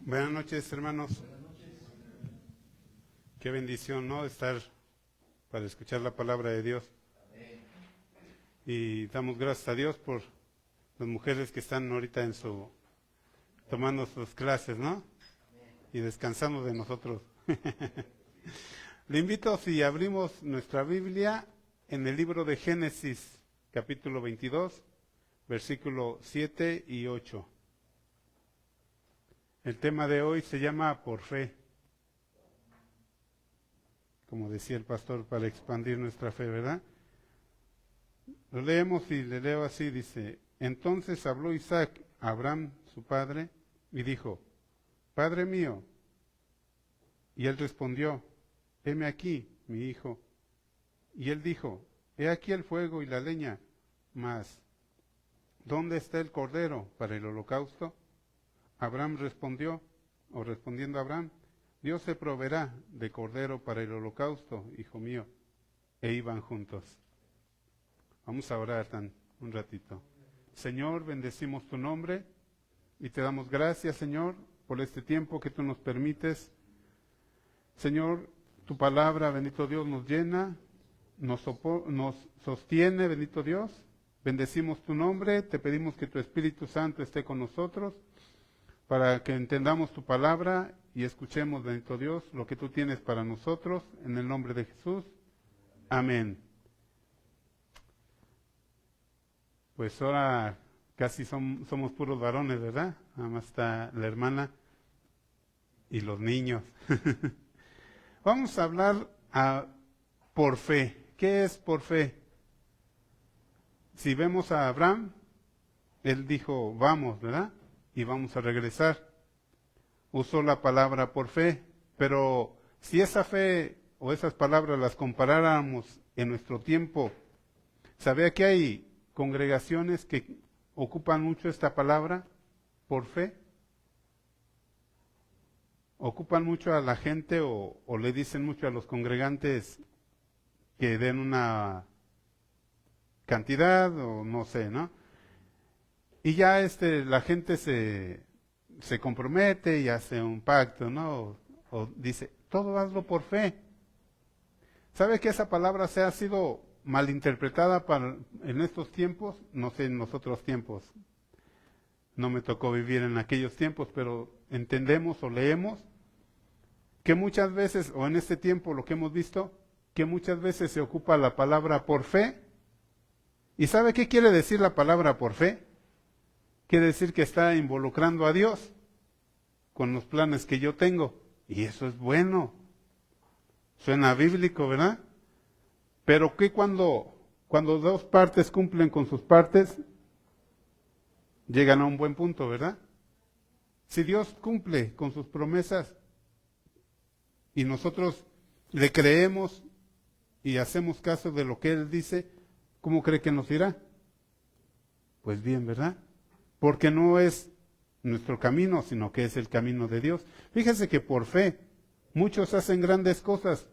Buenas noches, hermanos. Qué bendición, ¿no? Estar para escuchar la palabra de Dios. Y damos gracias a Dios por las mujeres que están ahorita tomando sus clases, ¿no? Y descansando de nosotros. Le invito, si abrimos nuestra Biblia en el libro de Génesis, capítulo 22, versículo 7 y 8. El tema de hoy se llama Por Fe. Como decía el pastor, para expandir nuestra fe, ¿verdad? Lo leemos y le leo así, dice: Entonces habló Isaac a Abraham, su padre, y dijo: Padre mío. Y él respondió: Heme aquí, mi hijo. Y él dijo: He aquí el fuego y la leña, mas ¿dónde está el cordero para el holocausto? Abraham respondiendo a Abraham: Dios se proveerá de cordero para el holocausto, hijo mío. E iban juntos. Vamos a orar un ratito. Señor, bendecimos tu nombre y te damos gracias, Señor, por este tiempo que tú nos permites. Señor, tu palabra, bendito Dios, nos llena, nos sostiene, bendito Dios. Bendecimos tu nombre, te pedimos que tu Espíritu Santo esté con nosotros para que entendamos tu palabra y escuchemos, bendito Dios, lo que tú tienes para nosotros, en el nombre de Jesús. Amén. Pues ahora casi somos puros varones, ¿verdad? Nada más está la hermana y los niños. Vamos a hablar por fe. ¿Qué es por fe? Si vemos a Abraham, él dijo, vamos, ¿verdad? Y vamos a regresar. Usó la palabra por fe, pero si esa fe o esas palabras las comparáramos en nuestro tiempo, ¿sabía que hay congregaciones que ocupan mucho esta palabra por fe? Ocupan mucho a la gente o le dicen mucho a los congregantes que den una cantidad o no sé, ¿no? Y ya la gente se compromete y hace un pacto, ¿no? O dice, todo hazlo por fe. ¿Sabe que esa palabra ha sido malinterpretada en estos tiempos? No sé, en los otros tiempos. No me tocó vivir en aquellos tiempos, pero entendemos o leemos que muchas veces, o en este tiempo lo que hemos visto, que muchas veces se ocupa la palabra por fe. ¿Y sabe qué quiere decir la palabra por fe? Quiere decir que está involucrando a Dios con los planes que yo tengo. Y eso es bueno. Suena bíblico, ¿verdad? Pero que cuando dos partes cumplen con sus partes, llegan a un buen punto, ¿verdad? Si Dios cumple con sus promesas y nosotros le creemos y hacemos caso de lo que Él dice, ¿cómo cree que nos irá? Pues bien, ¿verdad? Porque no es nuestro camino, sino que es el camino de Dios. Fíjese que por fe muchos hacen grandes cosas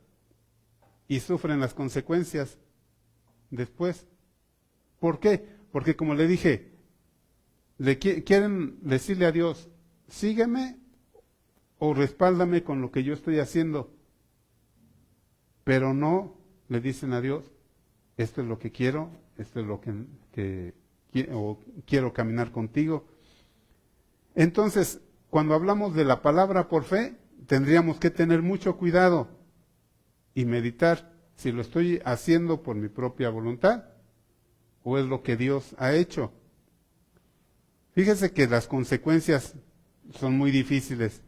y sufren las consecuencias después. ¿Por qué? Porque como le dije, quieren decirle a Dios, sígueme o respáldame con lo que yo estoy haciendo. Pero no le dicen a Dios, esto es lo que quiero, esto es lo que quiero caminar contigo. Entonces, cuando hablamos de la palabra por fe, tendríamos que tener mucho cuidado y meditar si lo estoy haciendo por mi propia voluntad o es lo que Dios ha hecho. Fíjese que las consecuencias son muy difíciles.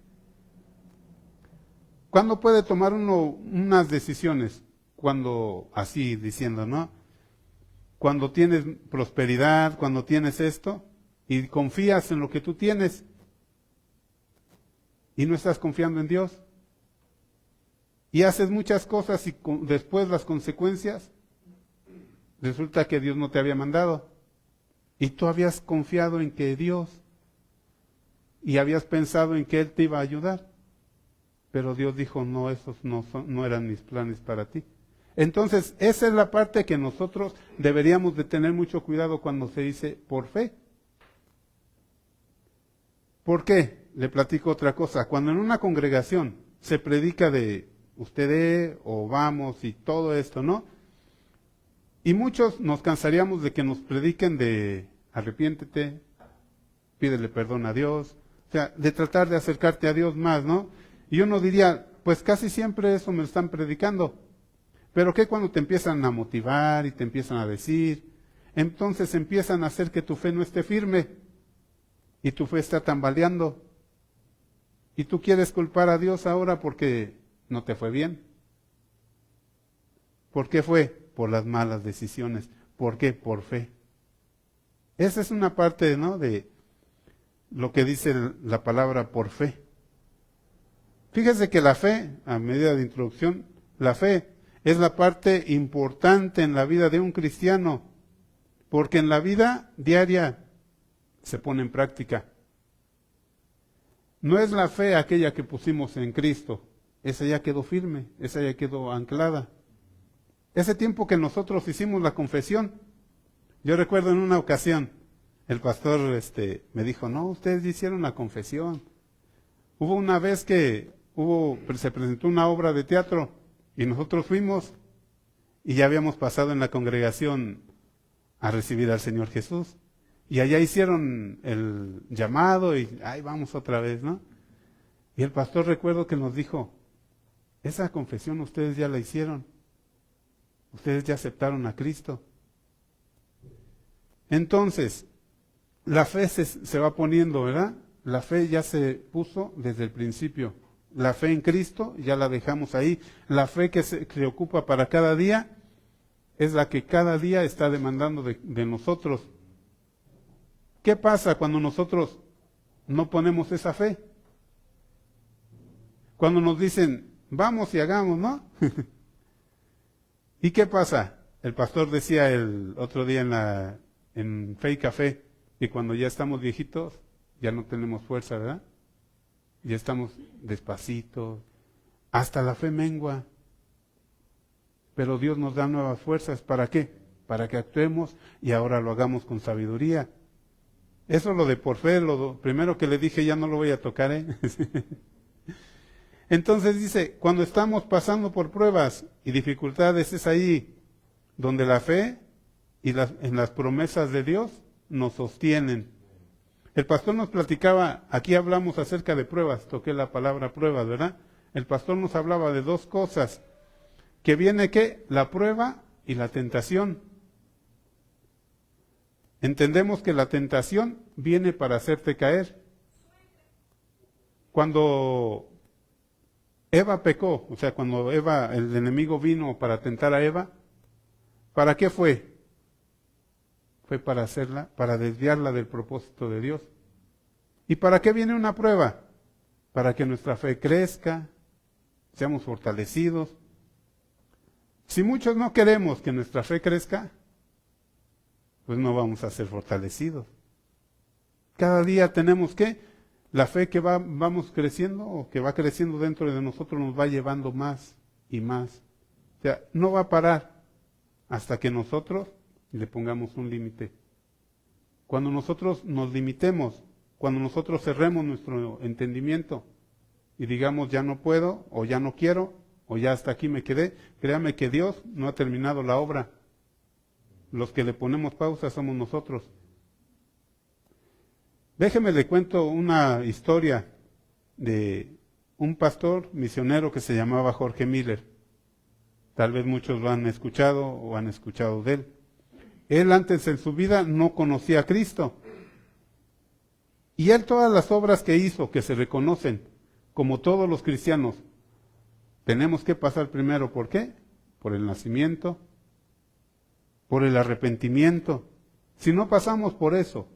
¿Cuándo puede tomar uno unas decisiones? Cuando, así diciendo, ¿no? Cuando tienes prosperidad, cuando tienes esto, y confías en lo que tú tienes, y no estás confiando en Dios, y haces muchas cosas y después las consecuencias, resulta que Dios no te había mandado, y tú habías confiado en que Dios, y habías pensado en que Él te iba a ayudar, pero Dios dijo, no, esos no eran mis planes para ti. Entonces, esa es la parte que nosotros deberíamos de tener mucho cuidado cuando se dice por fe. ¿Por qué? le platico otra cosa. Cuando en una congregación se predica de usted o vamos y todo esto, ¿no? Y muchos nos cansaríamos de que nos prediquen de arrepiéntete, pídele perdón a Dios, o sea, de tratar de acercarte a Dios más, ¿no? Y uno diría, pues casi siempre eso me lo están predicando. Pero ¿qué cuando te empiezan a motivar y te empiezan a decir? Entonces empiezan a hacer que tu fe no esté firme y tu fe está tambaleando. Y tú quieres culpar a Dios ahora porque no te fue bien. ¿Por qué fue? Por las malas decisiones. ¿Por qué? Por fe. Esa es una parte, ¿no?, de lo que dice la palabra por fe. Fíjese que la fe, a medida de introducción, la fe es la parte importante en la vida de un cristiano, porque en la vida diaria se pone en práctica. No es la fe aquella que pusimos en Cristo, esa ya quedó firme, esa ya quedó anclada. Ese tiempo que nosotros hicimos la confesión, yo recuerdo en una ocasión, el pastor me dijo, no, ustedes ya hicieron la confesión. Hubo una vez que se presentó una obra de teatro y nosotros fuimos y ya habíamos pasado en la congregación a recibir al Señor Jesús. Y allá hicieron el llamado y ahí vamos otra vez, ¿no? Y el pastor recuerdo que nos dijo, esa confesión ustedes ya la hicieron. Ustedes ya aceptaron a Cristo. Entonces, la fe se va poniendo, ¿verdad? La fe ya se puso desde el principio. La fe en Cristo ya la dejamos ahí. La fe que se ocupa para cada día es la que cada día está demandando de nosotros. ¿Qué pasa cuando nosotros no ponemos esa fe? Cuando nos dicen, vamos y hagamos, ¿no? ¿Y qué pasa? El pastor decía el otro día en Fe y Café que cuando ya estamos viejitos, ya no tenemos fuerza, ¿verdad? Ya estamos despacitos, hasta la fe mengua. Pero Dios nos da nuevas fuerzas, ¿para qué? Para que actuemos y ahora lo hagamos con sabiduría. Eso lo de por fe, lo primero que le dije, ya no lo voy a tocar, ¿eh? Entonces dice, cuando estamos pasando por pruebas y dificultades, es ahí donde la fe y en las promesas de Dios nos sostienen. El pastor nos platicaba, aquí hablamos acerca de pruebas, toqué la palabra pruebas, ¿verdad? El pastor nos hablaba de dos cosas, que viene ¿qué? La prueba y la tentación. Entendemos que la tentación viene para hacerte caer. Cuando Eva pecó, o sea, cuando el enemigo vino para tentar a Eva, ¿para qué fue? Fue para desviarla del propósito de Dios. ¿Y para qué viene una prueba? Para que nuestra fe crezca, seamos fortalecidos. Si muchos no queremos que nuestra fe crezca, pues no vamos a ser fortalecidos. Cada día tenemos la fe que vamos creciendo o que va creciendo dentro de nosotros nos va llevando más y más. O sea, no va a parar hasta que nosotros le pongamos un límite. Cuando nosotros nos limitemos, cuando nosotros cerremos nuestro entendimiento y digamos ya no puedo o ya no quiero o ya hasta aquí me quedé, créame que Dios no ha terminado la obra. Los que le ponemos pausa somos nosotros. Déjeme le cuento una historia de un pastor misionero que se llamaba Jorge Miller. Tal vez muchos lo han escuchado o han escuchado de él. Él antes en su vida no conocía a Cristo. Y él todas las obras que hizo, que se reconocen, como todos los cristianos, tenemos que pasar primero, ¿por qué? Por el nacimiento, por el arrepentimiento. Si no pasamos por eso,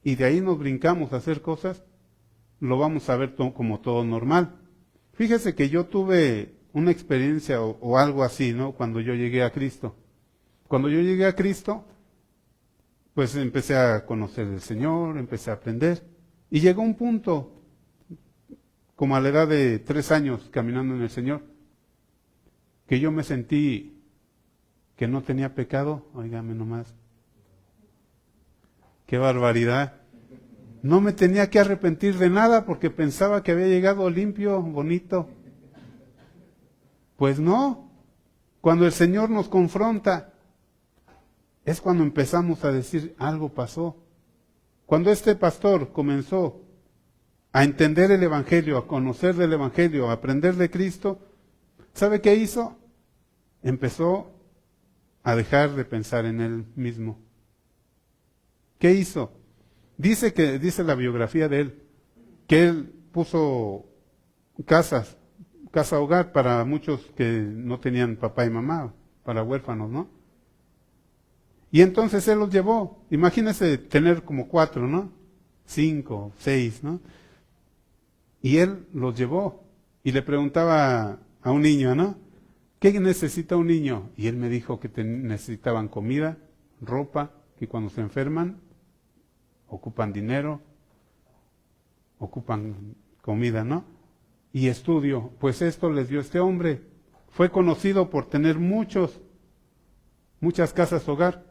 y de ahí nos brincamos a hacer cosas, lo vamos a ver como todo normal. Fíjese que yo tuve una experiencia o algo así, ¿no? Cuando yo llegué a Cristo. Cuando yo llegué a Cristo, pues empecé a conocer al Señor, empecé a aprender. Y llegó un punto, como a la edad de 3 años caminando en el Señor, que yo me sentí que no tenía pecado. Óigame nomás. ¡Qué barbaridad! No me tenía que arrepentir de nada porque pensaba que había llegado limpio, bonito. Pues no. Cuando el Señor nos confronta, es cuando empezamos a decir, algo pasó. Cuando este pastor comenzó a entender el Evangelio, a conocer del Evangelio, a aprender de Cristo, ¿sabe qué hizo? Empezó a dejar de pensar en él mismo. ¿Qué hizo? Dice la biografía de él, que él puso casa hogar para muchos que no tenían papá y mamá, para huérfanos, ¿no? Y entonces él los llevó. Imagínense tener como 4, ¿no? 5, 6, ¿no? Y él los llevó y le preguntaba a un niño, ¿no? ¿Qué necesita un niño? Y él me dijo que necesitaban comida, ropa, que cuando se enferman ocupan dinero, ocupan comida, ¿no? Y estudio. Pues esto les dio este hombre. Fue conocido por tener muchas casas hogar.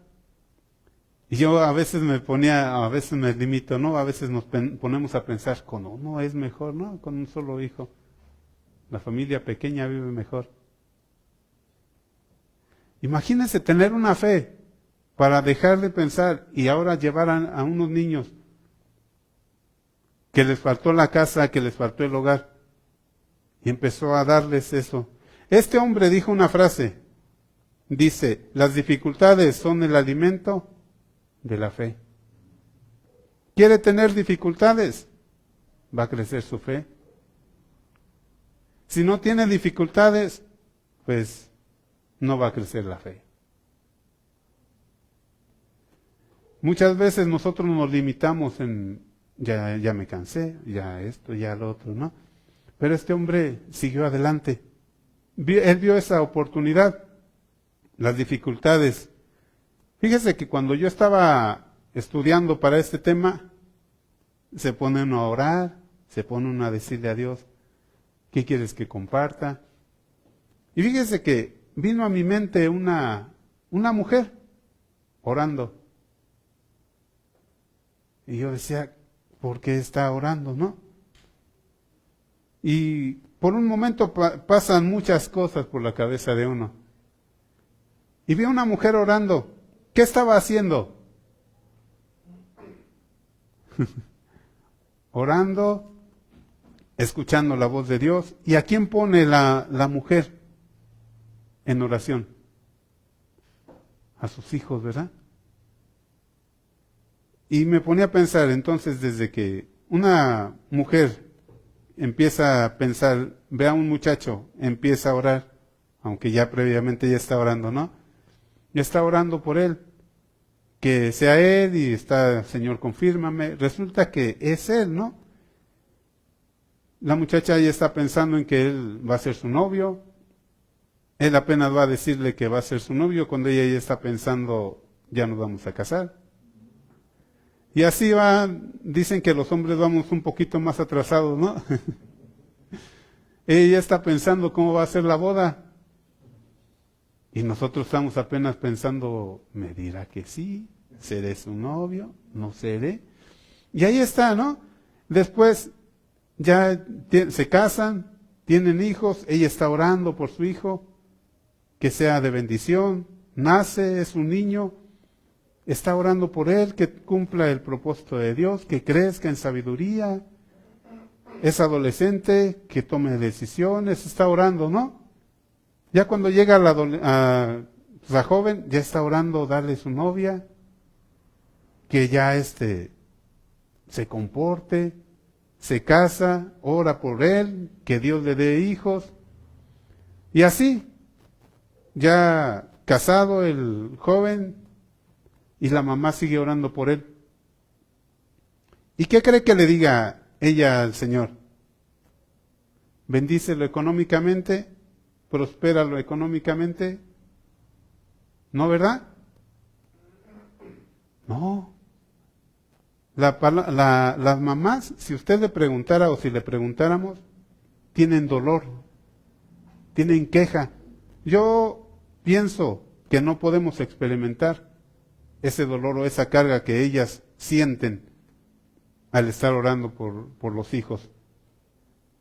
Y yo a veces a veces me limito, ¿no? A veces nos ponemos a pensar, con uno es mejor, ¿no? Con un solo hijo. La familia pequeña vive mejor. Imagínense tener una fe para dejar de pensar y ahora llevar a unos niños que les faltó la casa, que les faltó el hogar. Y empezó a darles eso. Este hombre dijo una frase. Dice, las dificultades son el alimento de la fe. ¿Quiere tener dificultades? Va a crecer su fe. Si no tiene dificultades, pues no va a crecer la fe. Muchas veces nosotros nos limitamos en, ya me cansé, ya esto, ya lo otro, ¿no? Pero este hombre siguió adelante. Él vio esa oportunidad, las dificultades. Fíjese que cuando yo estaba estudiando para este tema, se pone uno a orar, se pone uno a decirle a Dios, ¿qué quieres que comparta? Y fíjese que vino a mi mente una mujer orando. Y yo decía, ¿por qué está orando, no? Y por un momento pasan muchas cosas por la cabeza de uno. Y vi a una mujer orando. ¿Qué estaba haciendo? Orando, escuchando la voz de Dios. ¿Y a quién pone la mujer en oración? A sus hijos, ¿verdad? Y me ponía a pensar, entonces, desde que una mujer empieza a pensar, ve a un muchacho, empieza a orar, aunque ya previamente ya está orando, ¿no? Ya está orando por él, que sea él y está, Señor, confírmame. Resulta que es él, ¿no? La muchacha ya está pensando en que él va a ser su novio. Él apenas va a decirle que va a ser su novio cuando ella ya está pensando, ya nos vamos a casar. Y así va, dicen que los hombres vamos un poquito más atrasados, ¿no? Ella está pensando cómo va a ser la boda. Y nosotros estamos apenas pensando, ¿me dirá que sí? ¿Seré su novio? ¿No seré? Y ahí está, ¿no? Después ya se casan, tienen hijos, ella está orando por su hijo, que sea de bendición, nace, es un niño, está orando por él, que cumpla el propósito de Dios, que crezca en sabiduría, es adolescente, que tome decisiones, está orando, ¿no? Ya cuando llega la joven, ya está orando darle su novia, que ya se comporte, se casa, ora por él, que Dios le dé hijos. Y así, ya casado el joven, y la mamá sigue orando por él. ¿Y qué cree que le diga ella al Señor? Bendícelo económicamente, prospéralo económicamente. ¿No, verdad? No. Las mamás, si usted le preguntara o si le preguntáramos, tienen dolor, tienen queja. Yo pienso que no podemos experimentar ese dolor o esa carga que ellas sienten. al estar orando por los hijos.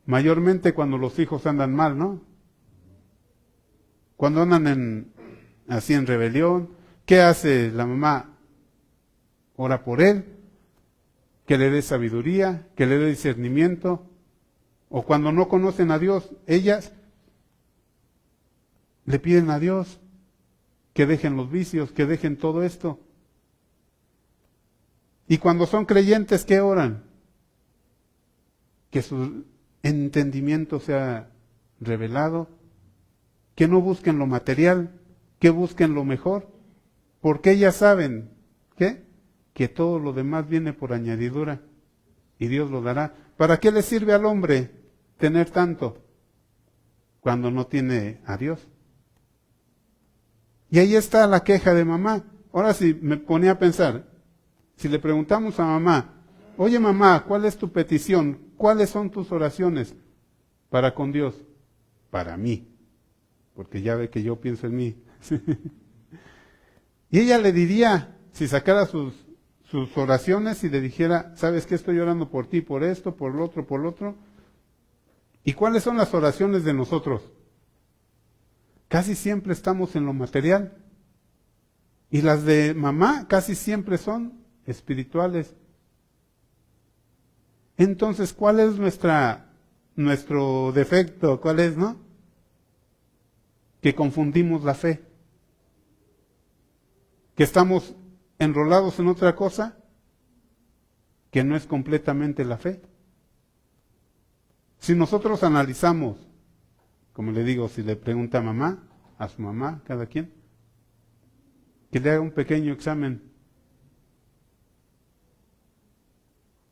Mayormente cuando los hijos andan mal, ¿no? Cuando andan así en rebelión, ¿qué hace la mamá? Ora por él, que le dé sabiduría, que le dé discernimiento. O cuando no conocen a Dios, ellas le piden a Dios que dejen los vicios, que dejen todo esto. Y cuando son creyentes, ¿qué oran? Que su entendimiento sea revelado, que no busquen lo material, que busquen lo mejor, porque ellas saben, ¿qué? Que todo lo demás viene por añadidura y Dios lo dará. ¿Para qué le sirve al hombre tener tanto cuando no tiene a Dios? Y ahí está la queja de mamá. Ahora sí, me ponía a pensar, si le preguntamos a mamá, oye mamá, ¿cuál es tu petición? ¿Cuáles son tus oraciones para con Dios? Para mí, porque ya ve que yo pienso en mí. Y ella le diría, si sacara sus oraciones y le dijera, ¿sabes qué? Estoy orando por ti, por esto, por lo otro, por lo otro. ¿Y cuáles son las oraciones de nosotros? Casi siempre estamos en lo material. Y las de mamá casi siempre son espirituales. Entonces, ¿cuál es nuestro defecto? ¿Cuál es, no? Que confundimos la fe. Que estamos enrolados en otra cosa que no es completamente la fe. Si nosotros analizamos, como le digo, si le pregunta a mamá, a su mamá, cada quien, que le haga un pequeño examen.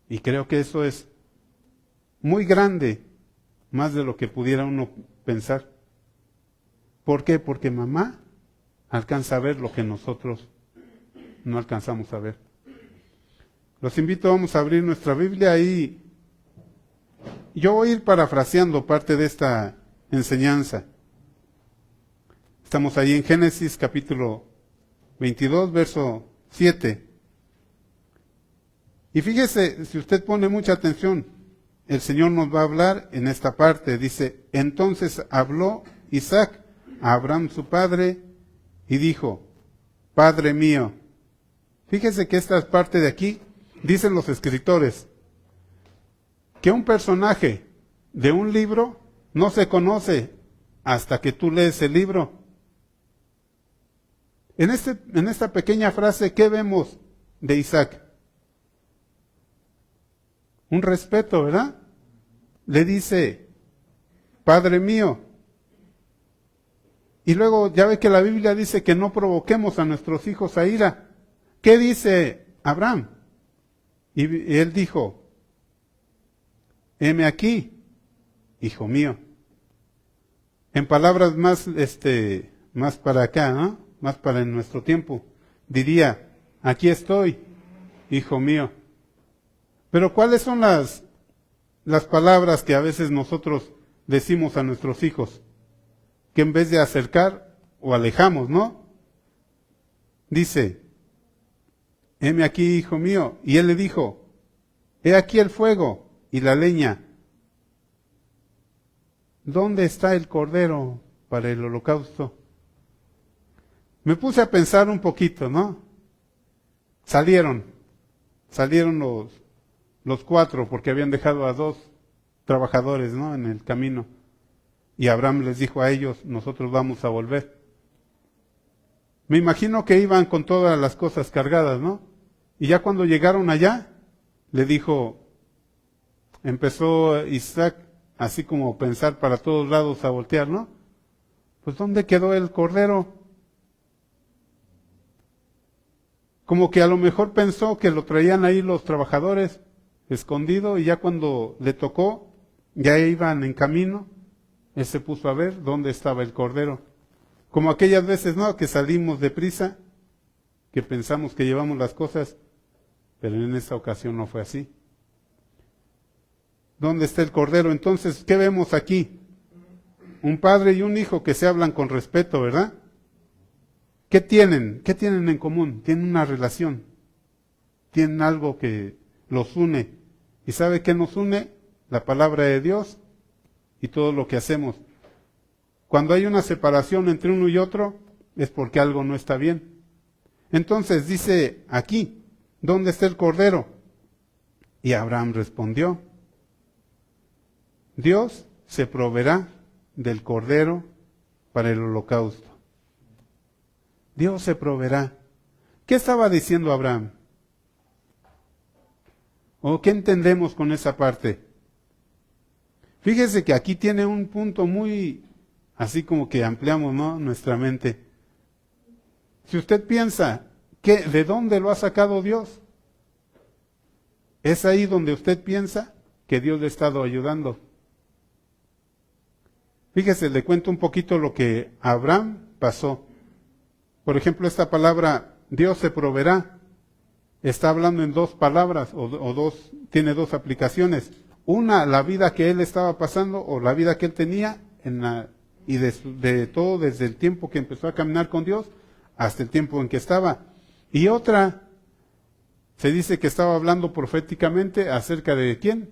Y creo que eso es muy grande, más de lo que pudiera uno pensar. ¿Por qué? Porque mamá alcanza a ver lo que nosotros no alcanzamos a ver. Los invito, vamos a abrir nuestra Biblia y yo voy a ir parafraseando parte de esta enseñanza. Estamos ahí en Génesis capítulo 22, verso 7. Y fíjese, si usted pone mucha atención, el Señor nos va a hablar en esta parte. Dice, entonces habló Isaac a Abraham su padre y dijo, Padre mío. Fíjese que esta parte de aquí, dicen los escritores, que un personaje de un libro no se conoce hasta que tú lees el libro. En esta pequeña frase, ¿qué vemos de Isaac? Un respeto, ¿verdad? Le dice, Padre mío. Y luego ya ve que la Biblia dice que no provoquemos a nuestros hijos a ira. ¿Qué dice Abraham? Y él dijo, heme aquí, hijo mío. En palabras más para acá, ¿no? Más para en nuestro tiempo, diría, aquí estoy, hijo mío. Pero ¿cuáles son las palabras que a veces nosotros decimos a nuestros hijos? Que en vez de acercar o alejamos, ¿no? Dice, heme aquí, hijo mío. Y él le dijo, he aquí el fuego y la leña. ¿Dónde está el cordero para el holocausto? Me puse a pensar un poquito, ¿no? Salieron los cuatro porque habían dejado a 2 trabajadores, ¿no? En el camino. Y Abraham les dijo a ellos, nosotros vamos a volver. Me imagino que iban con todas las cosas cargadas, ¿no? Y ya cuando llegaron allá, le dijo, empezó Isaac así como pensar para todos lados a voltear, ¿no? Pues ¿dónde quedó el cordero? Como que a lo mejor pensó que lo traían ahí los trabajadores escondido y ya cuando le tocó, ya iban en camino, él se puso a ver dónde estaba el cordero. Como aquellas veces, ¿no? Que salimos deprisa, que pensamos que llevamos las cosas, pero en esta ocasión no fue así. ¿Dónde está el cordero? Entonces, ¿qué vemos aquí? Un padre y un hijo que se hablan con respeto, ¿verdad? ¿Qué tienen? ¿Qué tienen en común? Tienen una relación. Tienen algo que los une. ¿Y sabe qué nos une? La palabra de Dios y todo lo que hacemos. Cuando hay una separación entre uno y otro, es porque algo no está bien. Entonces dice aquí, ¿dónde está el cordero? Y Abraham respondió, Dios se proveerá del cordero para el holocausto. Dios se proveerá. ¿Qué estaba diciendo Abraham? ¿O qué entendemos con esa parte? Fíjese que aquí tiene un punto muy, así como que ampliamos, ¿no?, nuestra mente. Si usted piensa, ¿de dónde lo ha sacado Dios? Es ahí donde usted piensa que Dios le ha estado ayudando. Fíjese, le cuento un poquito lo que Abraham pasó. Por ejemplo, esta palabra, Dios se proveerá, está hablando en dos palabras, tiene dos aplicaciones. Una, la vida que él estaba pasando, o la vida que él tenía, y de todo desde el tiempo que empezó a caminar con Dios, hasta el tiempo en que estaba. Y otra, se dice que estaba hablando proféticamente acerca de ¿quién?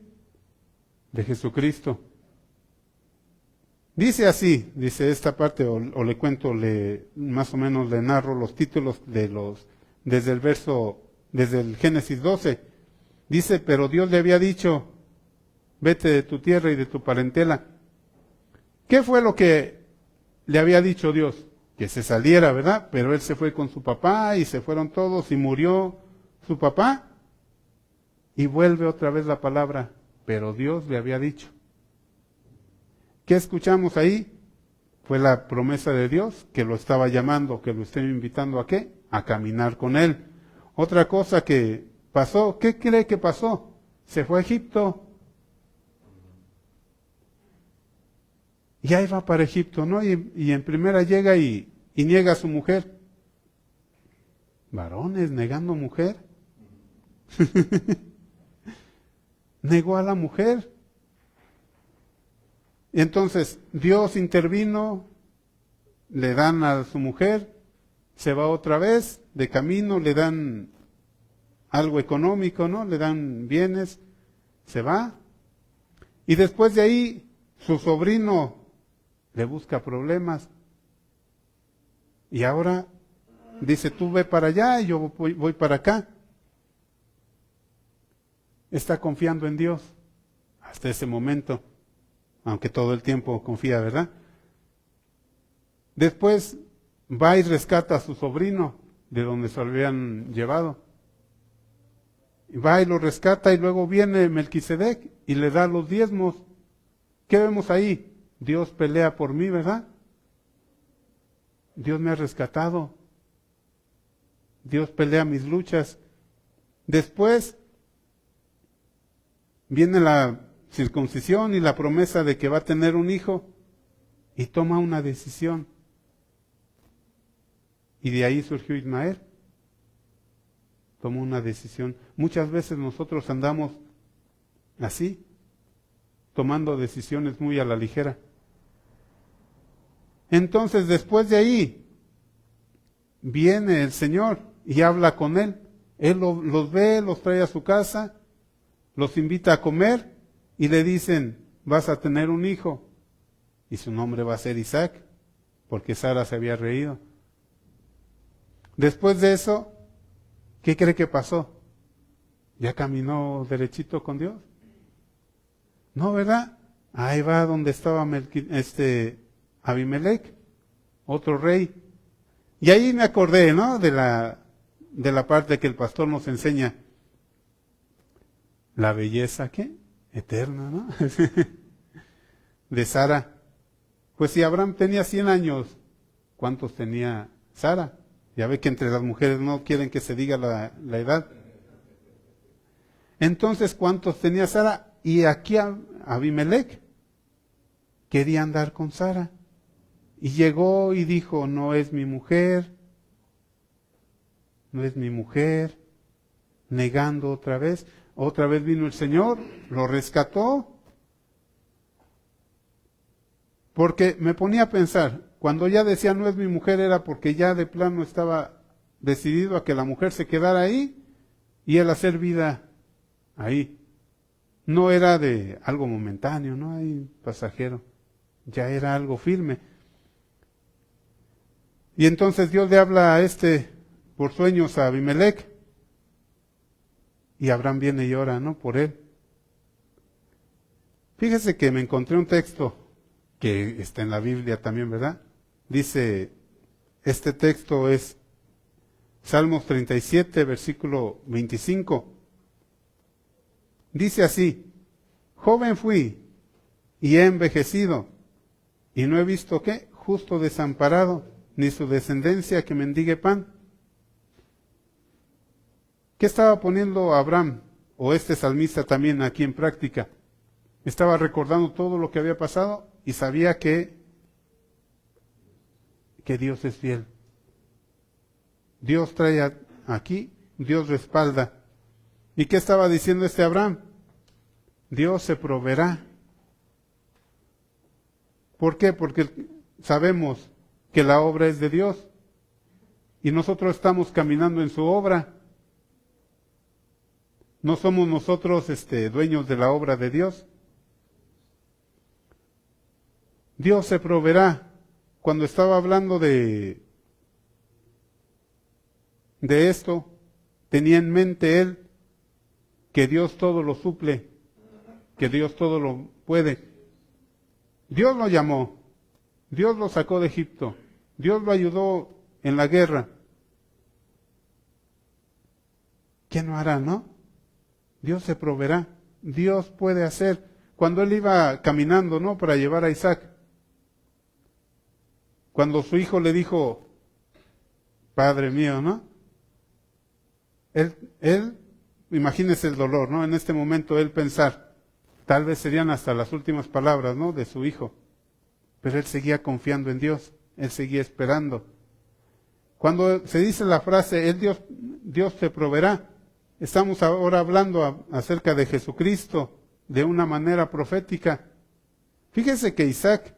De Jesucristo. Dice así, dice esta parte, o le cuento, más o menos le narro los títulos desde el Génesis 12. Dice, pero Dios le había dicho, vete de tu tierra y de tu parentela. ¿Qué fue lo que le había dicho Dios? Que se saliera, ¿verdad? Pero él se fue con su papá y se fueron todos y murió su papá. Y vuelve otra vez la palabra, pero Dios le había dicho. ¿Qué escuchamos ahí? Fue la promesa de Dios que lo estaba llamando, que lo estaba invitando ¿a qué? A caminar con él. Otra cosa que pasó, ¿qué cree que pasó? Se fue a Egipto. Y ahí va para Egipto, ¿no? Y en primera llega y niega a su mujer. Varones negando mujer. Negó a la mujer. Y entonces Dios intervino, le dan a su mujer, se va otra vez de camino, le dan algo económico, ¿no? Le dan bienes, se va. Y después de ahí, su sobrino le busca problemas. Y ahora dice, tú ve para allá y yo voy para acá. Está confiando en Dios hasta ese momento, aunque todo el tiempo confía, ¿verdad? Después va y rescata a su sobrino de donde se lo habían llevado. Va y lo rescata y luego viene Melquisedec y le da los diezmos. ¿Qué vemos ahí? Dios pelea por mí, ¿verdad? Dios me ha rescatado. Dios pelea mis luchas. Después viene la circuncisión y la promesa de que va a tener un hijo y toma una decisión. Y de ahí surgió Ismael. Tomó una decisión. Muchas veces nosotros andamos así, tomando decisiones muy a la ligera. Entonces, después de ahí, viene el Señor y habla con él. Él los ve, los trae a su casa, los invita a comer y le dicen, vas a tener un hijo. Y su nombre va a ser Isaac, porque Sara se había reído. Después de eso, ¿qué cree que pasó? ¿Ya caminó derechito con Dios? No, ¿verdad? Ahí va donde estaba Abimelech, otro rey. Y ahí me acordé, ¿no? De la parte que el pastor nos enseña. La belleza, ¿qué? Eterna, ¿no? De Sara. Pues si Abraham tenía 100 años, ¿cuántos tenía Sara? Ya ve que entre las mujeres no quieren que se diga la edad. Entonces, ¿cuántos tenía Sara? Y aquí Abimelech quería andar con Sara. Y llegó y dijo, no es mi mujer, no es mi mujer, negando otra vez. Otra vez vino el Señor, lo rescató. Porque me ponía a pensar, cuando ya decía no es mi mujer era porque ya de plano estaba decidido a que la mujer se quedara ahí y él hacer vida ahí. no era de algo momentáneo, no hay pasajero, ya era algo firme. Y entonces Dios le habla a por sueños a Abimelech, y Abraham viene y ora, ¿no? Por él. Fíjese que me encontré un texto que está en la Biblia también, ¿verdad? Dice, este texto es Salmos 37, versículo 25. Dice así: joven fui y he envejecido, y no he visto ¿qué? Justo desamparado, ni su descendencia que mendigue pan. ¿Qué estaba poniendo Abraham, o este salmista también aquí en práctica? Estaba recordando todo lo que había pasado y sabía que Dios es fiel. Dios trae aquí, Dios respalda. ¿Y qué estaba diciendo Abraham? Dios se proveerá. ¿Por qué? Porque sabemos que la obra es de Dios y nosotros estamos caminando en su obra. No somos nosotros dueños de la obra de Dios. Dios se proveerá. Cuando estaba hablando de esto, tenía en mente él que Dios todo lo suple, que Dios todo lo puede. Dios lo llamó, Dios lo sacó de Egipto, Dios lo ayudó en la guerra. ¿Qué no hará, no? Dios se proveerá, Dios puede hacer. Cuando él iba caminando, ¿no? Para llevar a Isaac, cuando su hijo le dijo, Padre mío, ¿no? Él, imagínese el dolor, ¿no? En este momento él pensar, tal vez serían hasta las últimas palabras, ¿no? De su hijo. Pero él seguía confiando en Dios, él seguía esperando. Cuando se dice la frase, Dios te proveerá, estamos ahora hablando acerca de Jesucristo de una manera profética. Fíjese que Isaac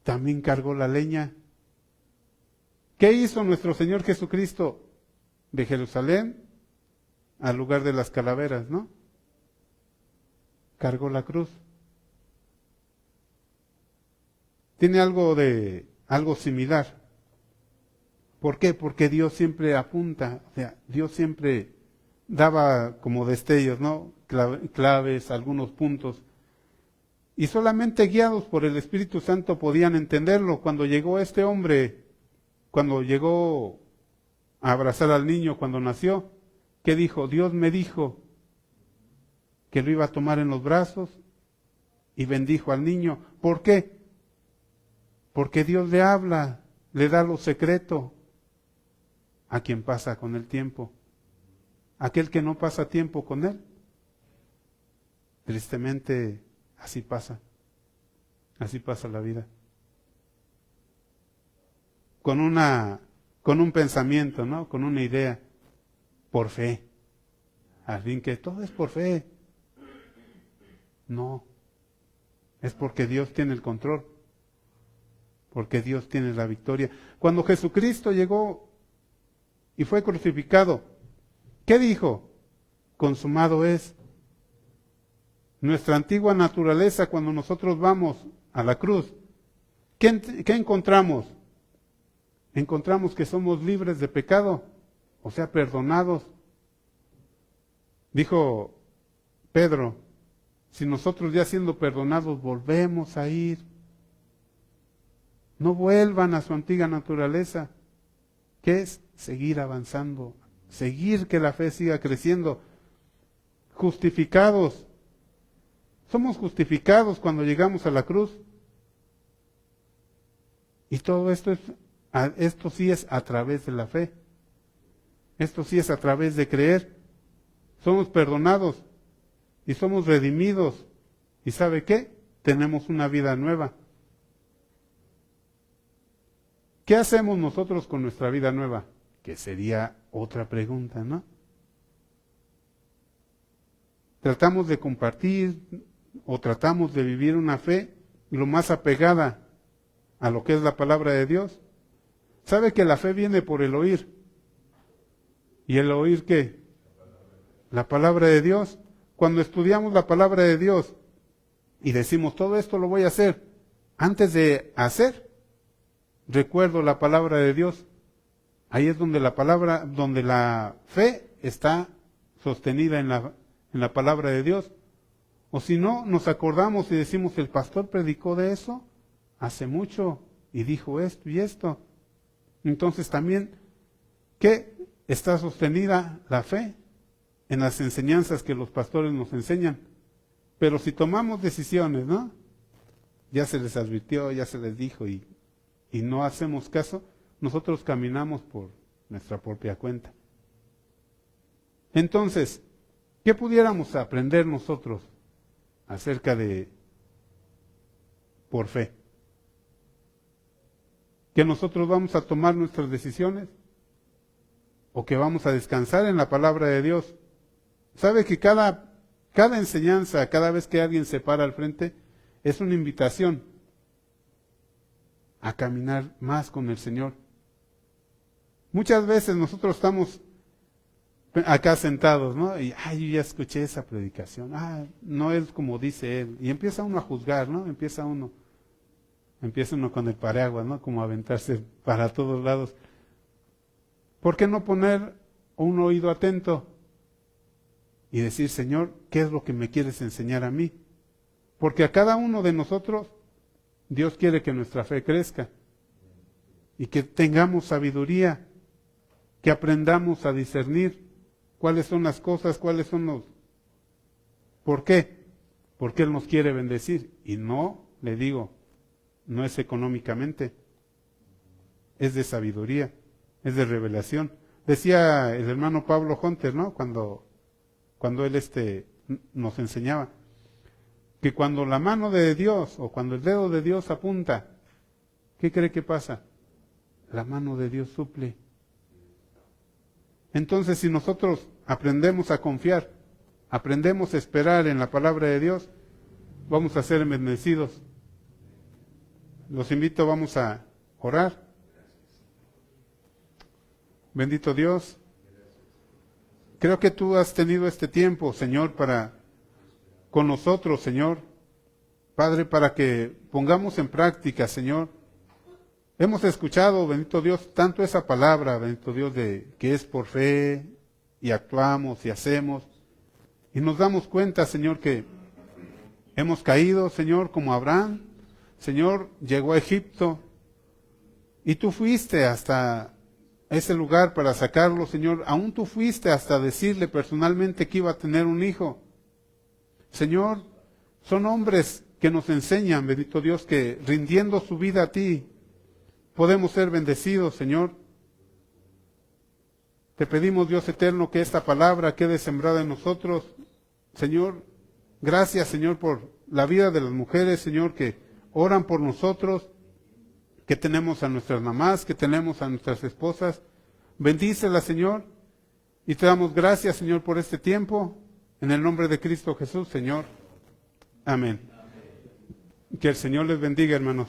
también cargó la leña. ¿Qué hizo nuestro Señor Jesucristo? De Jerusalén al lugar de las calaveras, ¿no? Cargó la cruz. Tiene algo similar. ¿Por qué? Porque Dios siempre apunta, o sea, Dios siempre daba como destellos, ¿no? Claves, algunos puntos. Y solamente guiados por el Espíritu Santo podían entenderlo. Cuando llegó este hombre, cuando llegó a abrazar al niño cuando nació, ¿qué dijo? Dios me dijo que lo iba a tomar en los brazos y bendijo al niño. ¿Por qué? Porque Dios le habla, le da lo secreto a quien pasa con el tiempo. Aquel que no pasa tiempo con él, tristemente así pasa la vida. Con un pensamiento, ¿no? Con una idea, por fe. Al fin que todo es por fe. No, es porque Dios tiene el control, porque Dios tiene la victoria. Cuando Jesucristo llegó y fue crucificado, ¿qué dijo? Consumado es. Nuestra antigua naturaleza, cuando nosotros vamos a la cruz, ¿qué encontramos? Encontramos que somos libres de pecado, o sea, perdonados. Dijo Pedro, si nosotros ya siendo perdonados volvemos a ir, no vuelvan a su antigua naturaleza, que es seguir avanzando, seguir que la fe siga creciendo. Justificados, somos justificados cuando llegamos a la cruz. Y todo esto sí es a través de la fe. Esto sí es a través de creer. Somos perdonados y somos redimidos. ¿Y sabe qué? Tenemos una vida nueva. ¿Qué hacemos nosotros con nuestra vida nueva? Que sería otra pregunta, ¿no? Tratamos de compartir o tratamos de vivir una fe lo más apegada a lo que es la palabra de Dios. ¿Sabe que la fe viene por el oír? ¿Y el oír qué? La palabra de Dios. cuando estudiamos la palabra de Dios y decimos, todo esto lo voy a hacer, antes de hacer, recuerdo la palabra de Dios. Ahí es donde donde la fe está sostenida en la palabra de Dios. O si no, nos acordamos y decimos, el pastor predicó de eso hace mucho y dijo esto y esto. Entonces también, ¿qué está sostenida la fe? En las enseñanzas que los pastores nos enseñan. Pero si tomamos decisiones, ¿no? Ya se les advirtió, ya se les dijo y no hacemos caso, nosotros caminamos por nuestra propia cuenta. Entonces, ¿qué pudiéramos aprender nosotros acerca de por fe? ¿Que nosotros vamos a tomar nuestras decisiones? ¿O que vamos a descansar en la palabra de Dios? ¿Sabe que cada enseñanza, cada vez que alguien se para al frente, es una invitación a caminar más con el Señor? Muchas veces nosotros estamos acá sentados, ¿no? Y, yo ya escuché esa predicación. No es como dice él. Y empieza uno a juzgar, ¿no? Empieza uno con el paraguas, ¿no? Como a aventarse para todos lados. ¿Por qué no poner un oído atento y decir, Señor, ¿qué es lo que me quieres enseñar a mí? Porque a cada uno de nosotros, Dios quiere que nuestra fe crezca y que tengamos sabiduría, que aprendamos a discernir cuáles son las cosas, cuáles son los... ¿Por qué? Porque Él nos quiere bendecir. Y no, le digo, no es económicamente, es de sabiduría, es de revelación. Decía el hermano Pablo Hunter, ¿no? Cuando él nos enseñaba, que cuando la mano de Dios o cuando el dedo de Dios apunta, ¿qué cree que pasa? La mano de Dios suple. Entonces, si nosotros aprendemos a confiar, aprendemos a esperar en la palabra de Dios, vamos a ser bendecidos. Los invito, vamos a orar. Bendito Dios, creo que tú has tenido este tiempo, Señor, con nosotros, Señor. Padre, para que pongamos en práctica, Señor. Hemos escuchado, bendito Dios, tanto esa palabra, bendito Dios, de que es por fe, y actuamos y hacemos. Y nos damos cuenta, Señor, que hemos caído, Señor, como Abraham. Señor, llegó a Egipto, y tú fuiste hasta ese lugar para sacarlo, Señor. Aún tú fuiste hasta decirle personalmente que iba a tener un hijo. Señor, son hombres que nos enseñan, bendito Dios, que rindiendo su vida a ti, podemos ser bendecidos, Señor. Te pedimos, Dios eterno, que esta palabra quede sembrada en nosotros. Señor, gracias, Señor, por la vida de las mujeres, Señor, que oran por nosotros, que tenemos a nuestras mamás, que tenemos a nuestras esposas. Bendícelas, Señor, y te damos gracias, Señor, por este tiempo. En el nombre de Cristo Jesús, Señor. Amén. Que el Señor les bendiga, hermanos.